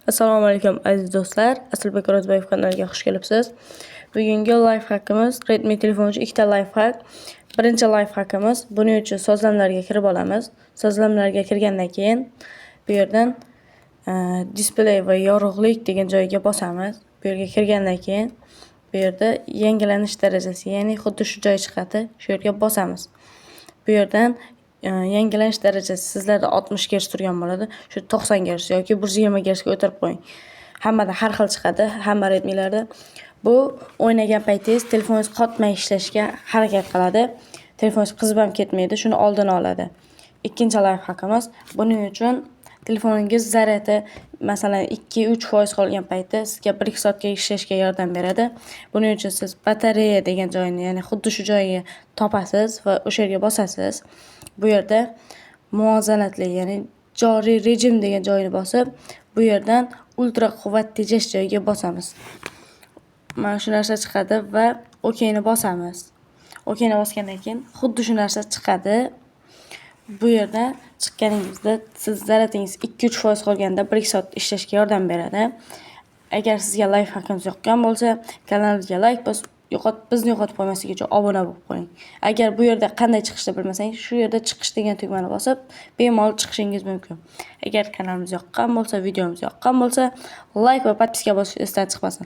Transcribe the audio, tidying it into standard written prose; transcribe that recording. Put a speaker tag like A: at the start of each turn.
A: Assalomu alaykum aziz do'stlar. Aslbek Ro'zboyev kanaliga xush kelibsiz. Bugungi life hackimiz Redmi telefoni uchun ikkita life hack. Birinchi life hackimiz buning uchun sozlamlarga kirib olamiz. Sozlamlarga kirgandan keyin bu yerdan display va yorug'lik degan joyga bosamiz. Bu yerga kirgandan keyin bu yerda yangilanish darajasi, ya'ni xuddi shu joy chiqadi. Shu yerga bosamiz. Bu yerdan yangilanish darajasi sizlarda 60 Hz turgan bo'ladi. Shu 90 Hz yoki 120 Hz ga o'tirib qo'ying. Hammada har xil chiqadi, hamma Redmi'larda. Bu o'ynagan paytingiz telefoningiz qotmay ishlashga harakat qiladi. Telefoningiz qizib ham ketmaydi, shuni oldini oladi. Ikkinchi life hackimiz buning uchun telefoningiz zaryadi masalan 2-3% qolgan paytda sizga 1-2 soatga ishlashga yordam beradi. Buning uchun siz batareya degan joyni, ya'ni xuddi shu joyga topasiz va o'sha yerga bosasiz. Bu yerda muvozanatli, ya'ni joriy rejim degan joyini bosib, bu yerdan ultra quvvat tejash joyiga bosamiz. Mana shu narsa chiqadi va OK'ni bosamiz. OK'ni bosgandan keyin xuddi shu narsa chiqadi. Bu yerda chiqqaningizda siz zaryadingiz 2-3% qolganda 1-2 soat ishlashga yordam beradi. Agar sizga life hackimiz yoqqan bo'lsa, kanalimizga like bosib, bizni yo'qotib qo'ymaslik uchun obuna bo'lib qo'ying. Agar bu yerda qanday chiqishni bilmasangiz, shu yerda chiqish degan tugmani bosib, bemalol chiqishingiz mumkin. Agar kanalimiz yoqqan bo'lsa, videomiz yoqqan bo'lsa, like va podpiska bosishni esdan chiqmasin.